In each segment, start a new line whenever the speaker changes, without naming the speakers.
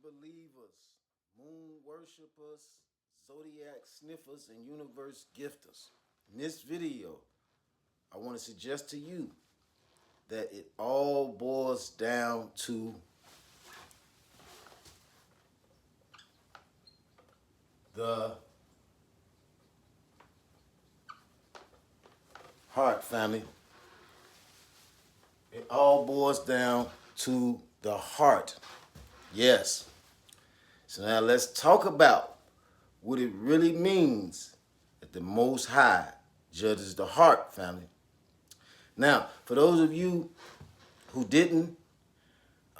believers, moon worshipers, zodiac sniffers, and universe gifters. In this video, I want to suggest to you that it all boils down to the heart, family. It all boils down to the heart. Yes. So now let's talk about what it really means that the Most High judges the heart, family. Now, for those of you who didn't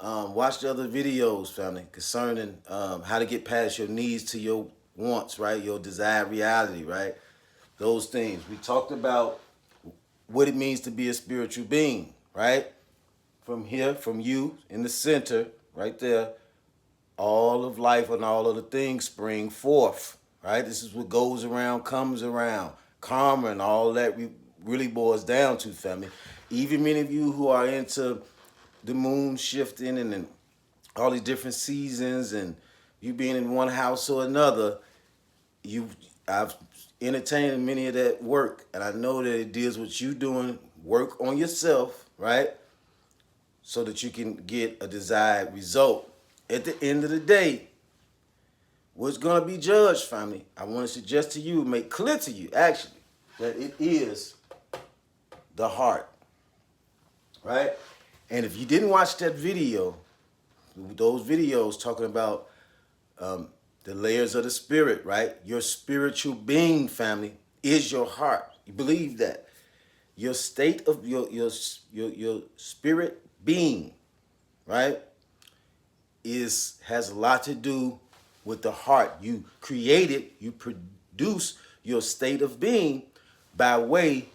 watch the other videos, family, concerning how to get past your needs to your wants, right? Your desired reality, right? Those things. We talked about what it means to be a spiritual being, right? From here, from you, in the center, right there, all of life and all of the things spring forth, right? This is what goes around, comes around. Karma and all that really boils down to, family. Even many of you who are into the moon shifting and then all these different seasons and you being in one house or another, I've entertained many of that work, and I know that it deals with you doing work on yourself, right? So that you can get a desired result. At the end of the day, what's going to be judged, family, I want to suggest to you, make clear to you, actually, that it is the heart, right? And if you didn't watch that video, those videos talking about the layers of the spirit, right? Your spiritual being, family, is your heart. You believe that? Your state of your spirit being, right, has a lot to do with the heart. You create it, you produce your state of being by way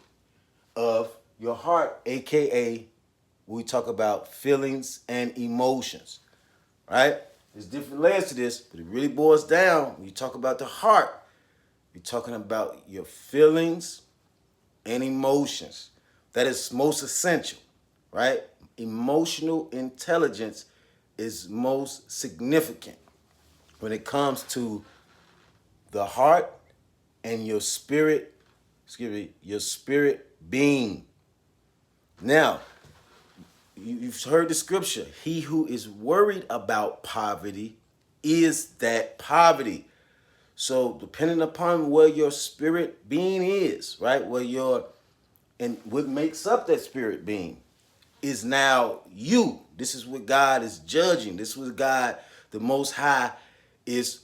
of your heart, aka we talk about feelings and emotions, right? There's different layers to this, but it really boils down when you talk about the heart. You're talking about your feelings and emotions. That is most essential, right? Emotional intelligence is most significant when it comes to the heart and your spirit, your spirit being. Now, you've heard the scripture. He who is worried about poverty is that poverty. So depending upon where your spirit being is, right? And what makes up that spirit being is now you. This is what God is judging. This is what God, the Most High, is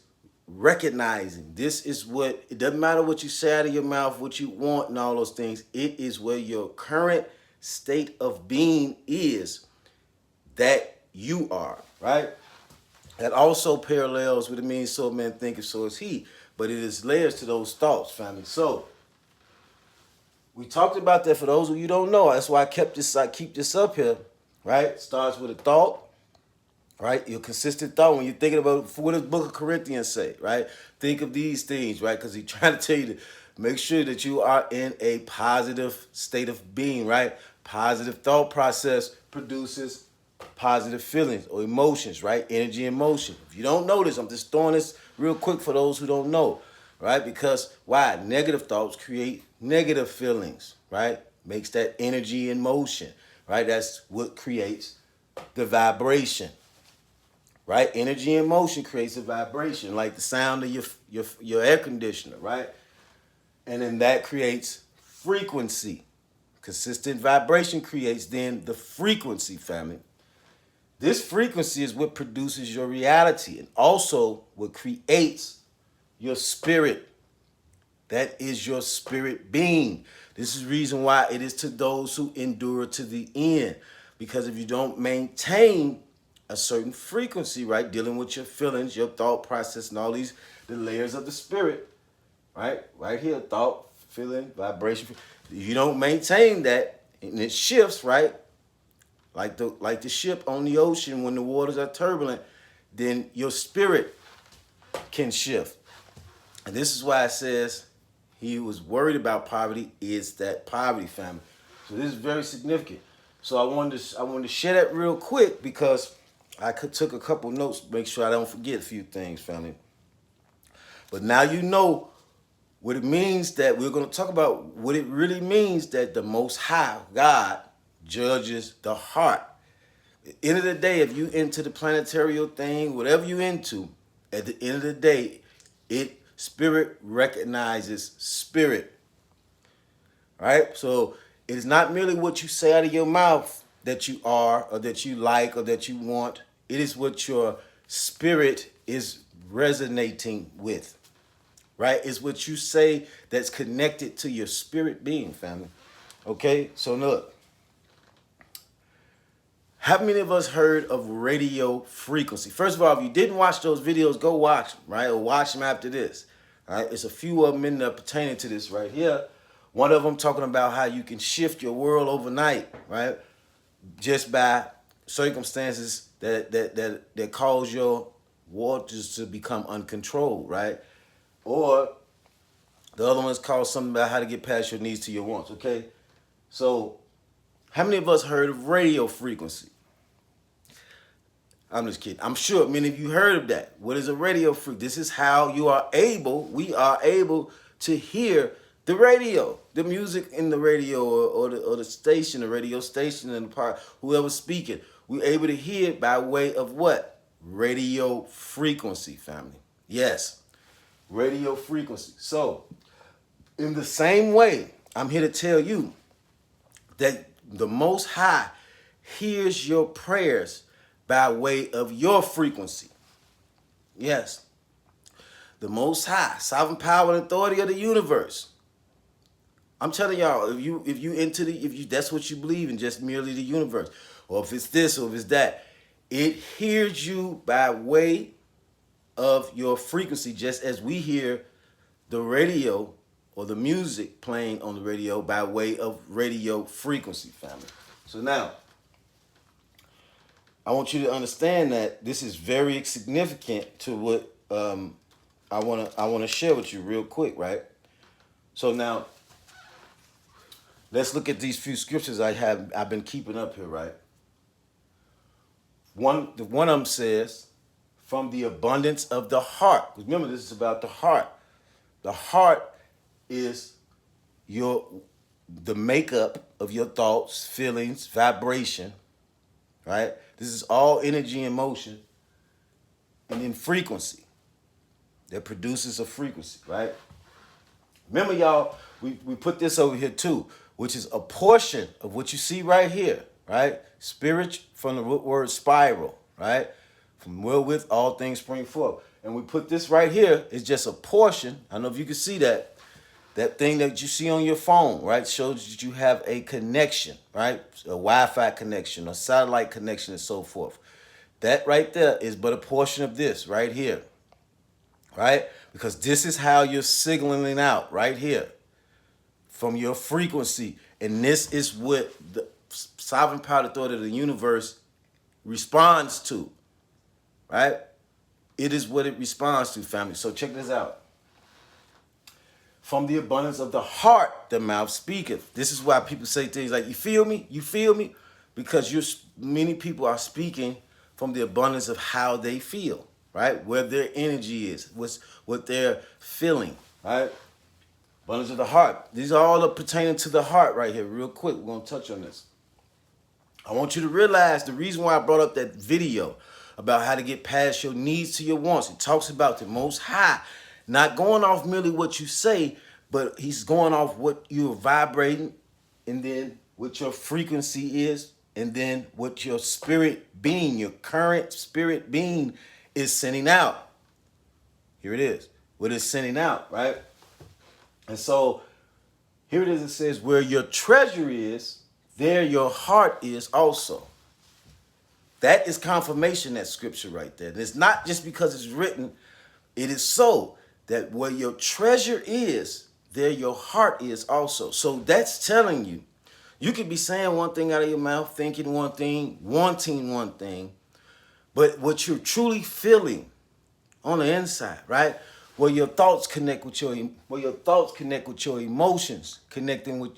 recognizing. This is what, it doesn't matter what you say out of your mouth, what you want and all those things. It is where your current state of being is that you are, right? That also parallels what it means so men think, so is he. But it is layers to those thoughts, family. So we talked about that. For those of you who don't know, that's why I keep this up here, right? Starts with a thought, right? Your consistent thought. When you're thinking about, what does Book of Corinthians say, right? Think of these things, right? Because he's trying to tell you to make sure that you are in a positive state of being, right? Positive thought process produces positive feelings or emotions, right? Energy and motion. If you don't know this, I'm just throwing this real quick for those who don't know, right? Because why? Negative thoughts create negative feelings, right? Makes that energy and motion, right? That's what creates the vibration, right? Energy and motion creates a vibration, like the sound of your air conditioner, right? And then that creates frequency. Consistent vibration creates then the frequency, family. This frequency is what produces your reality and also what creates your spirit. That is your spirit being. This is the reason why it is to those who endure to the end. Because if you don't maintain a certain frequency, right, dealing with your feelings, your thought process, and all the layers of the spirit, right? Right here, thought, feeling, vibration. If you don't maintain that, and it shifts, right? Like the ship on the ocean when the waters are turbulent, then your spirit can shift. And this is why it says he who was worried about poverty is that poverty, family. So this is very significant. So I wanted to share that real quick because took a couple notes, make sure I don't forget a few things, family. But now you know what it means that we're going to talk about what it really means that the Most High God judges the heart. At the end of the day, if you into the planetary thing, whatever you into, at the end of the day, spirit recognizes spirit. Right? So it is not merely what you say out of your mouth that you are or that you like or that you want. It is what your spirit is resonating with. Right? It's what you say that's connected to your spirit being, family. Okay? So look. How many of us heard of radio frequency? First of all, if you didn't watch those videos, go watch them, right? Or watch them after this. All right? It's a few of them in there pertaining to this right here. One of them talking about how you can shift your world overnight, right? Just by circumstances that cause your waters to become uncontrolled, right? Or the other one's called something about how to get past your needs to your wants, okay? So how many of us heard of radio frequency? I'm just kidding. I'm sure many of you heard of that. What is a radio frequency? This is how we are able to hear the radio, the music in the radio or the station, the radio station and the part, whoever's speaking. We're able to hear it by way of what? Radio frequency, family. Yes, radio frequency. So, in the same way, I'm here to tell you that the Most High hears your prayers by way of your frequency. Yes. The Most High, sovereign power and authority of the universe. I'm telling y'all, if that's what you believe in, just merely the universe, or if it's this or if it's that, it hears you by way of your frequency, just as we hear the radio or the music playing on the radio by way of radio frequency, family. So now, I want you to understand that this is very significant to what I want to share with you real quick, right? So now, let's look at these few scriptures I've been keeping up here, right? One of them says, from the abundance of the heart. Remember, this is about the heart. The heart is the makeup of your thoughts, feelings, vibration, right? This is all energy and motion, and then frequency that produces a frequency, right? Remember, y'all, we put this over here too, which is a portion of what you see right here, right? Spirit from the word spiral, right? From wherewith all things spring forth. And we put this right here is just a portion. I don't know if you can see that. That thing that you see on your phone, right, shows that you have a connection, right? A Wi-Fi connection, a satellite connection, and so forth. That right there is but a portion of this right here, right? Because this is how you're signaling out right here from your frequency. And this is what the sovereign power authority of the universe responds to, right? It is what it responds to, family. So check this out. From the abundance of the heart, the mouth speaketh. This is why people say things like, you feel me? You feel me? Because many people are speaking from the abundance of how they feel, right? Where their energy is, what they're feeling, right? Abundance of the heart. These are all pertaining to the heart right here. Real quick, we're going to touch on this. I want you to realize the reason why I brought up that video about how to get past your needs to your wants. It talks about the Most High not going off merely what you say, but he's going off what you're vibrating, and then what your frequency is, and then what your spirit being, your current spirit being is sending out. Here it is. What it's sending out, right? And so here it is. It says, where your treasure is, there your heart is also. That is confirmation, that scripture right there. And it's not just because it's written. It is so that where your treasure is, there your heart is also. So that's telling you, you could be saying one thing out of your mouth, thinking one thing, wanting one thing, but what you're truly feeling on the inside, right? Where your thoughts connect with your emotions, connecting with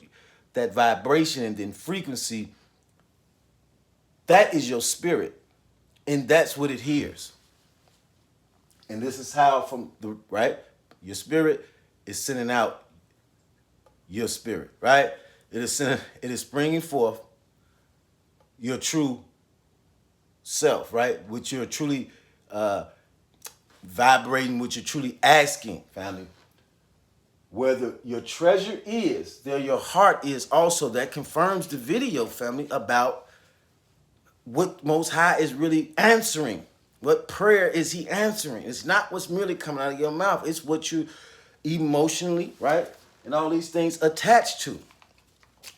that vibration and then frequency, that is your spirit. And that's what it hears. And this is how from the right, your spirit is sending out your spirit, right? It is bringing forth your true self, right? Which you're truly vibrating, which you're truly asking, family. Whether your treasure is, there your heart is also. That confirms the video, family, about what Most High is really answering. What prayer is he answering? It's not what's merely coming out of your mouth. It's what you emotionally, right? And all these things attached to.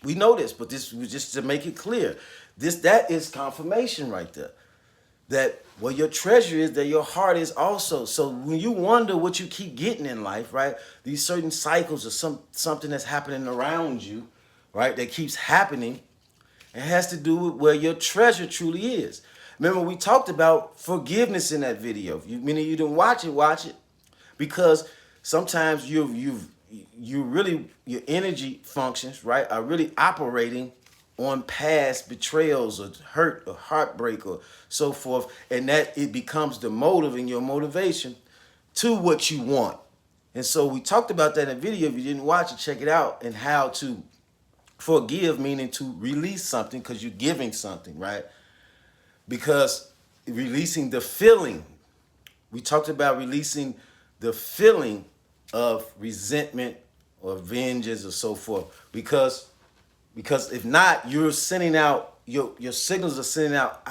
We know this, but this was just to make it clear. That is confirmation right there. That where your treasure is, there your heart is also. So when you wonder what you keep getting in life, right? These certain cycles or something that's happening around you, right? That keeps happening. It has to do with where your treasure truly is. Remember, we talked about forgiveness in that video. If many of you didn't watch it, because sometimes your energy functions, right, are really operating on past betrayals or hurt or heartbreak or so forth, and that it becomes the motive and your motivation to what you want. And so we talked about that in a video. If you didn't watch it, check it out, and how to forgive, meaning to release something because you're giving something, right? Because releasing the feeling, we talked about releasing the feeling of resentment or vengeance or so forth. Because if not, you're sending out, your signals are sending out,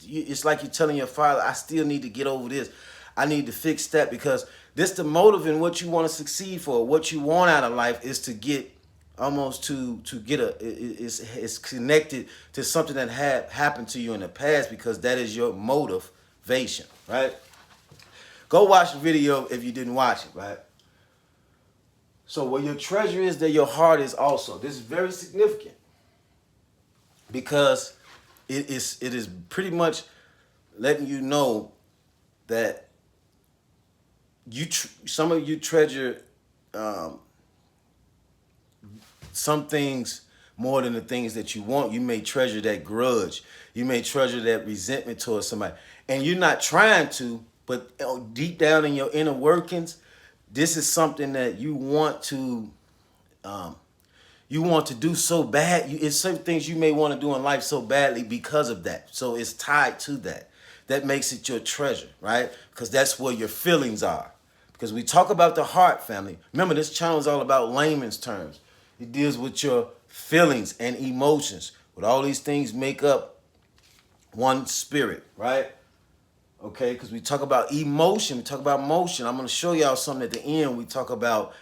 it's like you're telling your father, I still need to get over this. I need to fix that, because this the motive in what you want to succeed for. What you want out of life is to get almost to get it's connected to something that had happened to you in the past, because that is your motivation, right? Go watch the video if you didn't watch it, right? So where your treasure is, there your heart is also. This is very significant, because it is pretty much letting you know that some of you treasure some things more than the things that you want. You may treasure that grudge. You may treasure that resentment towards somebody. And you're not trying to, but deep down in your inner workings, this is something that you want to do so bad. It's certain things you may want to do in life so badly because of that. So it's tied to that. That makes it your treasure, right? Because that's where your feelings are. Because we talk about the heart, family. Remember, this channel is all about layman's terms. It deals with your feelings and emotions. What all these things make up one spirit, right? Okay, because we talk about emotion, we talk about motion. I'm going to show y'all something at the end. We talk about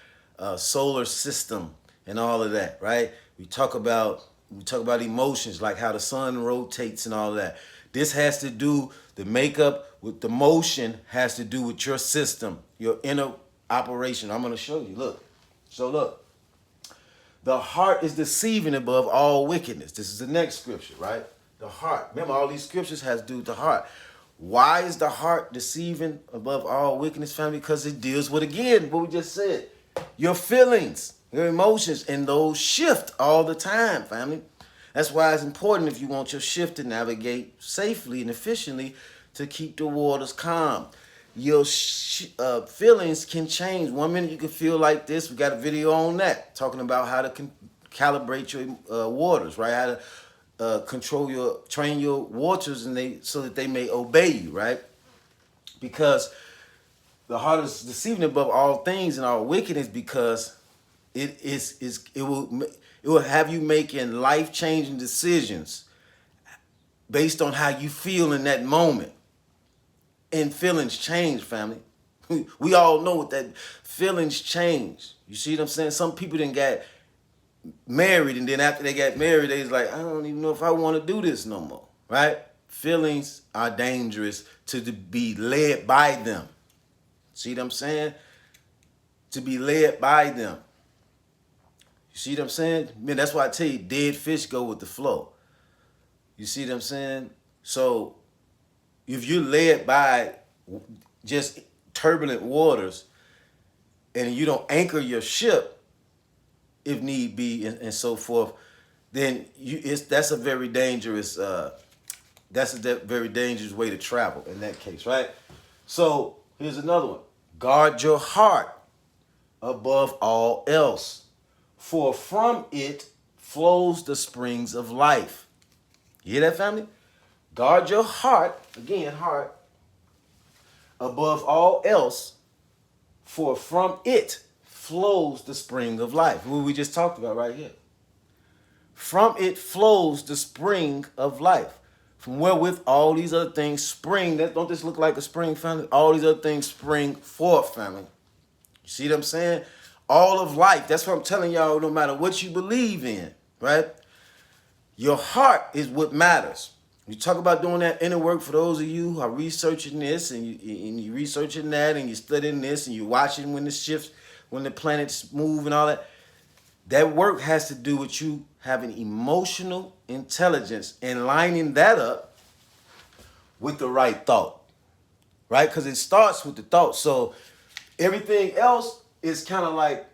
solar system and all of that, right? We talk about emotions, like how the sun rotates and all of that. This has to do, the makeup with the motion has to do with your system, your inner operation. I'm going to show you. Look. So look. The heart is deceiving above all wickedness. This is the next scripture, right? The heart. Remember, all these scriptures has to do with the heart. Why is the heart deceiving above all wickedness, family? Because it deals with, again, what we just said. Your feelings, your emotions, and those shift all the time, family. That's why it's important, if you want your ship to navigate safely and efficiently, to keep the waters calm. Your feelings can change. 1 minute you can feel like this. We got a video on that, talking about how to calibrate your waters, right? How to train your waters, and so that they may obey you, right? Because the heart is deceiving above all things and all wickedness, because it will have you making life-changing decisions based on how you feel in that moment. And feelings change, family. We all know what that feelings change. You see what I'm saying? Some people didn't get married, and then after they got married, they was like, I don't even know if I want to do this no more, right? Feelings are dangerous to be led by them. See what I'm saying? To be led by them. You see what I'm saying? Man, that's why I tell you, dead fish go with the flow. You see what I'm saying? So if you're led by just turbulent waters and you don't anchor your ship, if need be, and so forth, then that's a very dangerous That's a very dangerous way to travel in that case, right? So here's another one. Guard your heart above all else, for from it flows the springs of life. You hear that, family? Guard your heart, again, heart, above all else, for from it flows the spring of life. What we just talked about right here. From it flows the spring of life. From wherewith all these other things spring. That don't this look like a spring, family? All these other things spring forth, family. You see what I'm saying? All of life. That's what I'm telling y'all, no matter what you believe in, right? Your heart is what matters. You talk about doing that inner work for those of you who are researching this and you researching that and you're studying this and you're watching when the shifts, when the planets move and all that. That work has to do with you having emotional intelligence and lining that up with the right thought, right? Because it starts with the thought. So everything else is kind of like,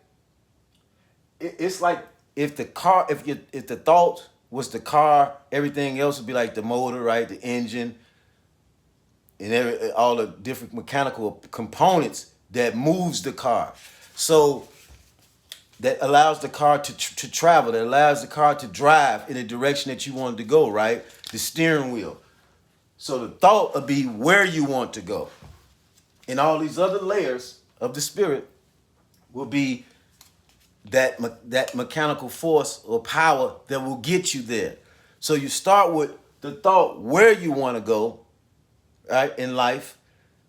it's like if the car, if the thought was the car, everything else would be like the motor, right? The engine and all the different mechanical components that moves the car. So that allows the car to travel, that allows the car to drive in the direction that you want it to go, right? The steering wheel. So the thought will be where you want to go. And all these other layers of the spirit will be that mechanical force or power that will get you there. So you start with the thought where you want to go, right, in life.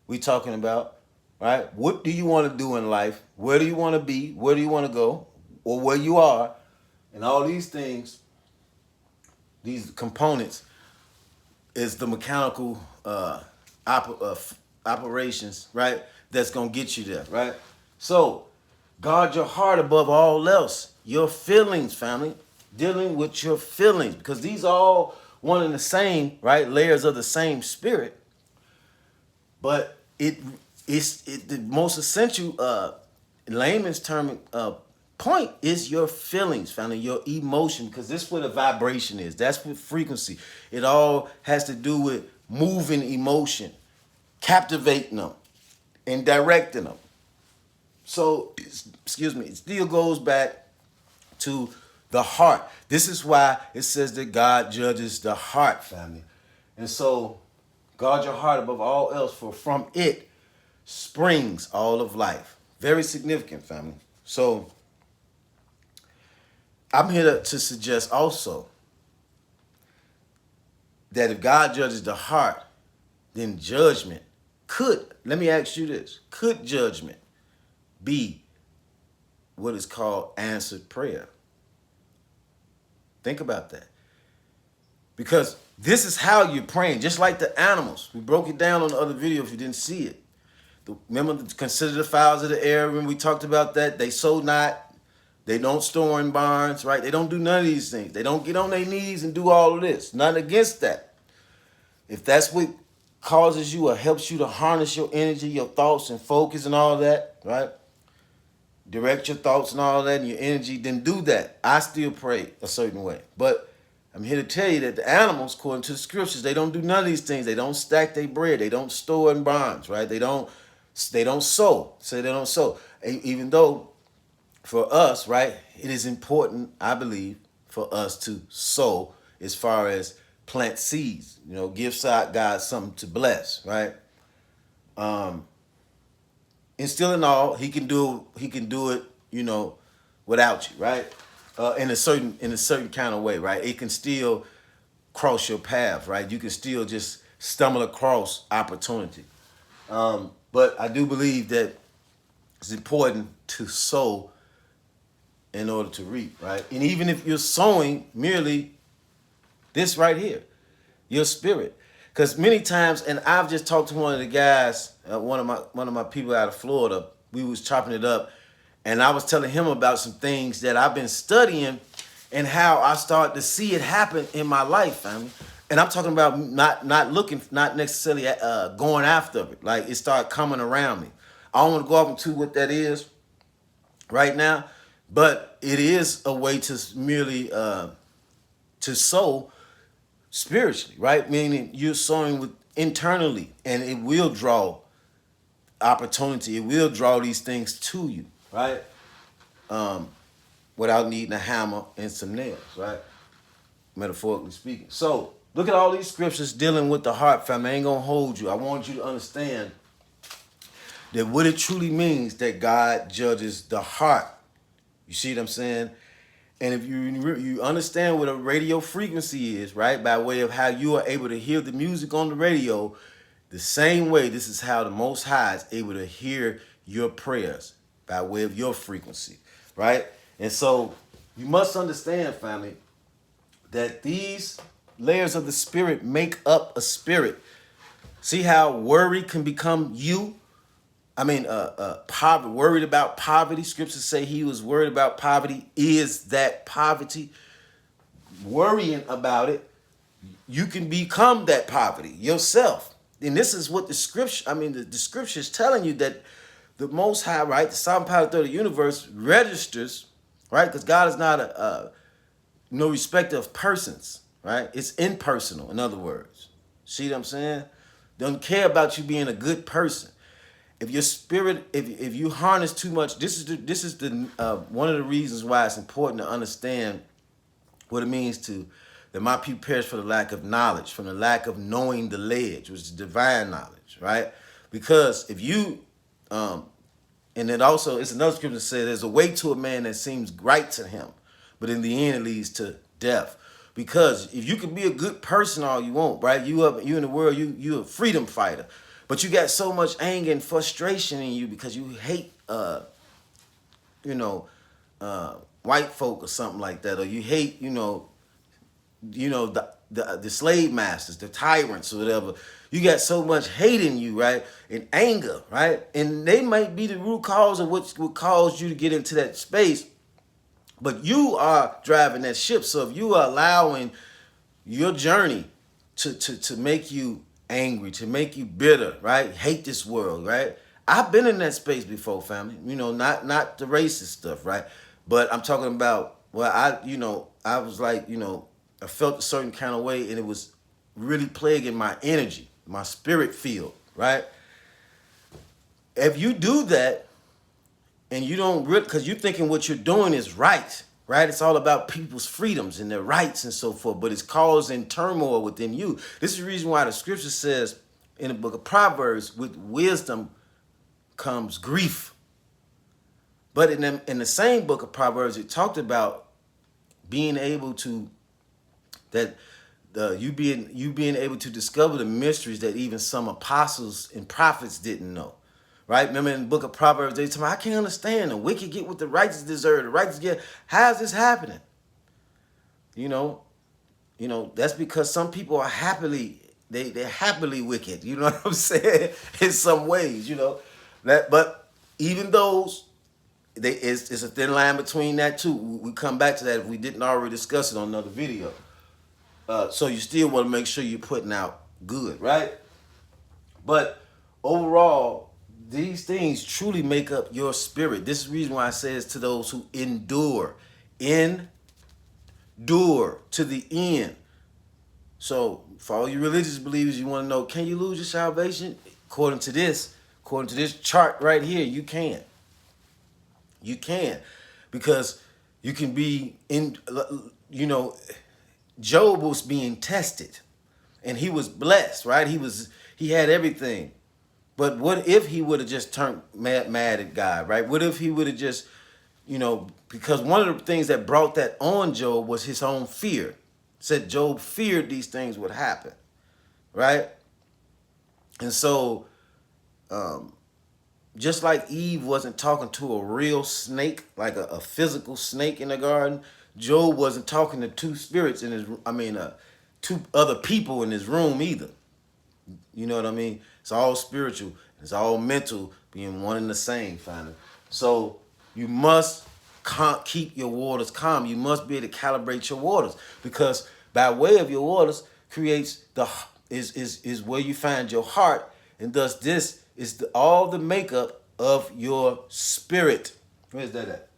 We're talking about, right? What do you want to do in life? Where do you want to be? Where do you want to go? Or where you are? And all these things, these components, is the mechanical operations, right? That's going to get you there, right? So, guard your heart above all else. Your feelings, family. Dealing with your feelings. Because these are all one and the same, right? Layers of the same spirit. But it's the most essential, layman's term, point is your feelings, family, your emotion, because this is what a vibration is. That's what frequency. It all has to do with moving emotion, captivating them, and directing them. So, excuse me, it still goes back to the heart. This is why it says that God judges the heart, family. And so, guard your heart above all else, for from it springs all of life. Very significant, family. So, I'm here to suggest also that if God judges the heart, then judgment let me ask you this, could judgment be what is called answered prayer? Think about that. Because this is how you're praying, just like the animals. We broke it down on the other video if you didn't see it. Remember, consider the fowls of the air when we talked about that. They sow not. They don't store in barns, right? They don't do none of these things. They don't get on their knees and do all of this. Nothing against that. If that's what causes you or helps you to harness your energy, your thoughts and focus and all that, right? Direct your thoughts and all that and your energy, then do that. I still pray a certain way. But I'm here to tell you that the animals, according to the scriptures, they don't do none of these things. They don't stack their bread. They don't store in barns, right? They don't sow. Say they don't sow. Even though for us, right, it is important, I believe, for us to sow as far as plant seeds, give God something to bless, right? And still in all, he can do it, without you, right? In a certain kind of way, right? It can still cross your path, right? You can still just stumble across opportunity. But I do believe that it's important to sow in order to reap, right? And even if you're sowing merely this right here, your spirit. Because many times, and I've just talked to one of the guys, one of my people out of Florida, we was chopping it up, and I was telling him about some things that I've been studying and how I start to see it happen in my life, family. And I'm talking about not looking, not necessarily going after it. Like, it started coming around me. I don't want to go off into what that is right now, but it is a way to merely to sow spiritually, right? Meaning you're sowing with internally, and it will draw opportunity. It will draw these things to you, right? Without needing a hammer and some nails, right? Metaphorically speaking. So look at all these scriptures dealing with the heart, family. I ain't gonna hold you. I want you to understand that what it truly means that God judges the heart. You see what I'm saying? And if you understand what a radio frequency is, right, by way of how you are able to hear the music on the radio, the same way this is how the Most High is able to hear your prayers by way of your frequency, right? And so you must understand, family, that these layers of the spirit make up a spirit. See how worry can become you? Poverty, worried about poverty. Scriptures say he was worried about poverty. Is that poverty? Worrying about it, you can become that poverty yourself. And this is what the scripture is telling you, that the Most High, right, the sovereign power authority of the universe registers, right? Because God is not no respecter of persons, right? It's impersonal, in other words. See what I'm saying? Don't care about you being a good person. If your spirit, if you harness too much, this is the one of the reasons why it's important to understand what it means to that my people perish for the lack of knowledge, from the lack of knowing the ledge, which is divine knowledge, right? Because if you, and it also, it's another scripture that says there's a way to a man that seems right to him, but in the end it leads to death. Because if you can be a good person all you want, right? You in the world, you a freedom fighter. But you got so much anger and frustration in you because you hate, white folk or something like that, or you hate, the slave masters, the tyrants or whatever. You got so much hate in you, right? And anger, right? And they might be the root cause of what would cause you to get into that space. But you are driving that ship. So if you are allowing your journey to make you angry, to make you bitter, right? Hate this world, right? I've been in that space before, family. Not the racist stuff, right? But I'm talking about, well, I was like, I felt a certain kind of way, and it was really plaguing my energy, my spirit field, right? If you do that, and you don't really, because you're thinking what you're doing is right, right? It's all about people's freedoms and their rights and so forth, but it's causing turmoil within you. This is the reason why the scripture says in the book of Proverbs, with wisdom comes grief. But in the same book of Proverbs, it talked about being able to, you being able to discover the mysteries that even some apostles and prophets didn't know. Right? Remember in the book of Proverbs, they tell me, I can't understand. The wicked get what the righteous deserve. The righteous get, how is this happening? That's because some people are they're happily wicked. You know what I'm saying? In some ways, but even those, it's a thin line between that too. We come back to that if we didn't already discuss it on another video. So you still want to make sure you're putting out good, right? But overall, these things truly make up your spirit. This is the reason why I say it's to those who endure to the end. So for all you religious believers, you want to know, can you lose your salvation? According to this chart right here, you can. You can. Because you can be Job was being tested and he was blessed, right? He had everything. But what if he would have just turned mad at God, right? What if he would have just, because one of the things that brought that on Job was his own fear. Said Job feared these things would happen, right? And so, just like Eve wasn't talking to a real snake, like a physical snake in the garden, Job wasn't talking to two spirits two other people in his room either. You know what I mean? It's all spiritual. It's all mental, being one and the same, finally. So you must keep your waters calm. You must be able to calibrate your waters, because by way of your waters creates is where you find your heart, and thus this is all the makeup of your spirit. Where's that at?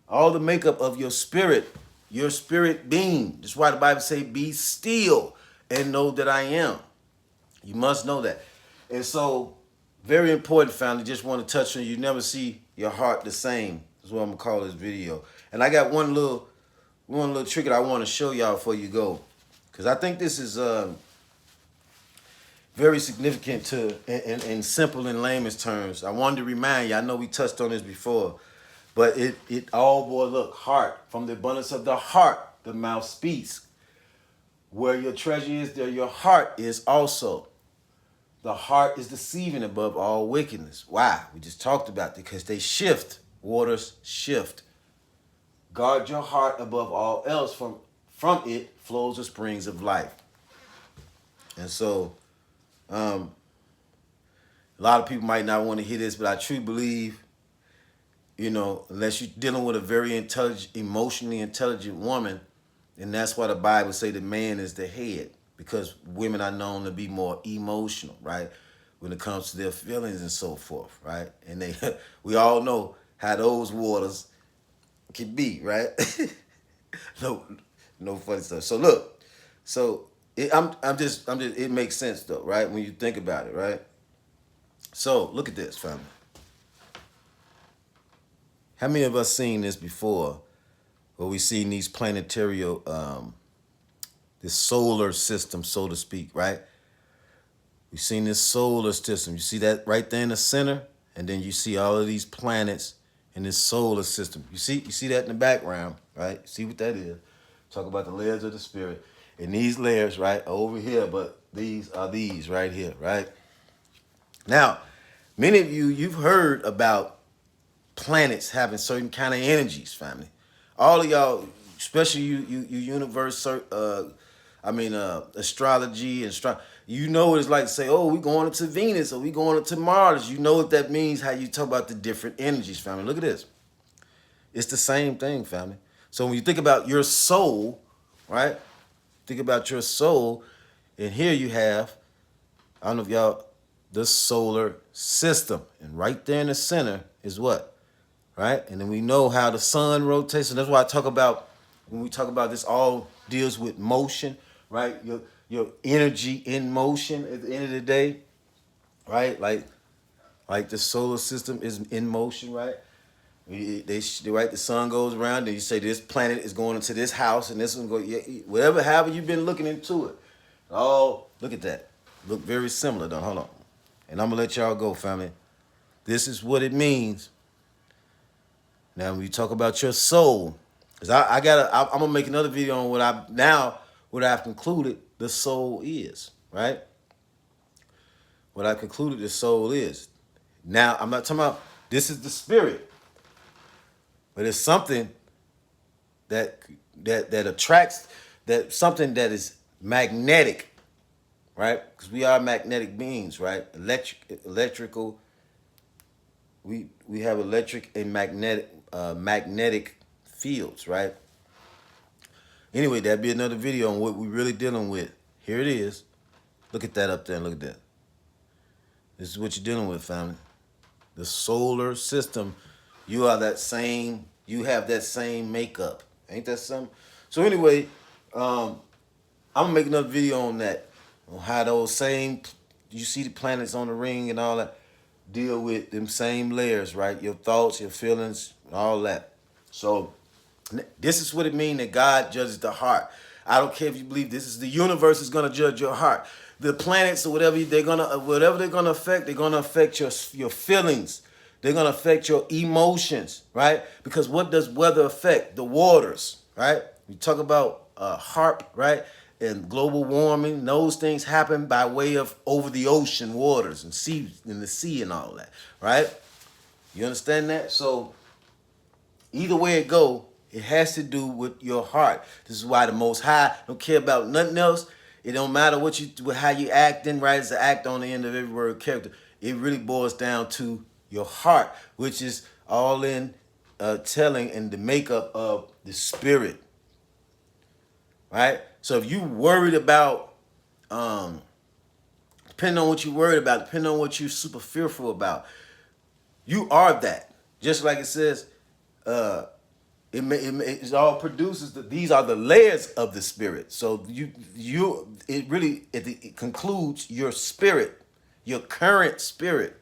All the makeup of your spirit your spirit being. That's why the Bible say, be still and know that I am. You must know that. And so, very important, family. Just want to touch on, you never see your heart the same. That's what I'm gonna call this video. And I got one little trick that I want to show y'all before you go, because I think this is very significant to and simple in layman's terms. I wanted to remind you. I know we touched on this before, but it all boy, look, heart. From the abundance of the heart, the mouth speaks. Where your treasure is, there your heart is also. The heart is deceiving above all wickedness. Why? We just talked about it, because they shift. Waters shift. Guard your heart above all else. From it flows the springs of life. And so, a lot of people might not want to hear this, but I truly believe, unless you're dealing with a very intelligent, emotionally intelligent woman, and that's why the Bible say the man is the head, because women are known to be more emotional, right? When it comes to their feelings and so forth, right? And we all know how those waters can be, right? no funny stuff. So look, it makes sense though, right? When you think about it, right? So look at this, family. How many of us seen this before, where we seen these planetary, this solar system, so to speak, right? We've seen this solar system. You see that right there in the center? And then you see all of these planets in this solar system. You see that in the background, right? See what that is? Talk about the layers of the spirit. And these layers, right, are over here, but these are these right here, right? Now, many of you've heard about planets having certain kind of energies, family. All of y'all, especially you universe, astrology and you know what it's like to say, oh, we going into Venus or we going into Mars. You know what that means, how you talk about the different energies, family. Look at this. It's the same thing, family. So when you think about your soul, right? Think about your soul, and here you have, I don't know if y'all, the solar system. And right there in the center is what? Right? And then we know how the sun rotates. And that's why I talk about, when we talk about this, all deals with motion, right? Your energy in motion at the end of the day, right? Like the solar system is in motion, right? They right, the sun goes around, and you say this planet is going into this house, and this one go, yeah, whatever, however you've been looking into it. Oh, look at that. Look very similar though. Hold on. And I'm gonna let y'all go, family. This is what it means. Now, when you talk about your soul, because I'm gonna make another video on what I've concluded the soul is, right? What I concluded the soul is. Now, I'm not talking about this is the spirit, but it's something that attracts, that something that is magnetic, right? Because we are magnetic beings, right? Electrical. We have electric and magnetic fields, right? Anyway, that'd be another video on what we're really dealing with. Here it is. Look at that up there and look at that. This is what you're dealing with, family. The solar system. You have that same makeup. Ain't that something? So anyway, I'm gonna make another video on that. On how those same, you see the planets on the ring and all that, deal with them same layers, right? Your thoughts, your feelings, all that. So this is what it means that God judges the heart. I don't care if you believe this is the universe is gonna judge your heart. The planets or whatever they're gonna affect, they're gonna affect your feelings. They're gonna affect your emotions, right? Because what does weather affect? The waters, right? We talk about HAARP, right? And global warming. Those things happen by way of over the ocean waters and the sea and all that, right? You understand that? So either way it go, it has to do with your heart. This is why the Most High don't care about nothing else. It don't matter how you acting, right? It's an act on the end of every word character. It really boils down to your heart, which is all in telling and the makeup of the spirit, right? So if you worried about, depending on what you're worried about, depending on what you're super fearful about, you are that. Just like it says, It all produces. These are the layers of the spirit. So it concludes your spirit, your current spirit.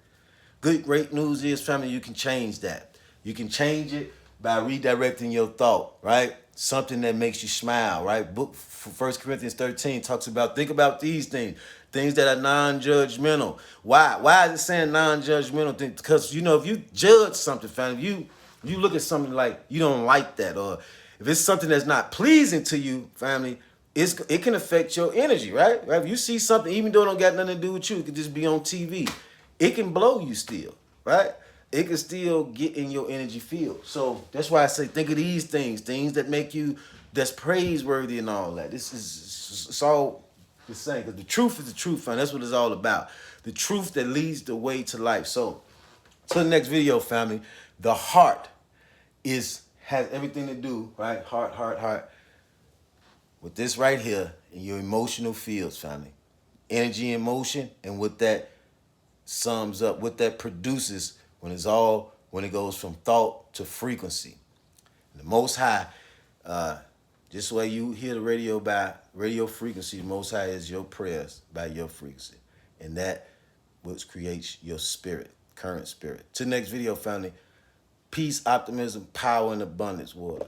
Great news is, family, you can change that. You can change it by redirecting your thought, right? Something that makes you smile, right? Book 1 Corinthians 13 talks about, think about these things that are non-judgmental. Why? Why is it saying non-judgmental? Because, if you judge something, family, you look at something like you don't like that, or if it's something that's not pleasing to you, family, it can affect your energy, right? If you see something, even though it don't got nothing to do with you, it could just be on TV. It can blow you still, right? It can still get in your energy field. So that's why I say, think of these things that make you, that's praiseworthy and all that. It's all the same. Because the truth is the truth, and that's what it's all about. The truth that leads the way to life. So, till the next video, family, the heart has everything to do, right? Heart, with this right here in your emotional fields, family. Energy and motion, and what that sums up, what that produces when it goes from thought to frequency. And the Most High, just the way you hear the radio by radio frequency, the Most High is your prayers by your frequency. And that which creates your spirit, current spirit. Till next video, family. Peace, optimism, power, and abundance, water.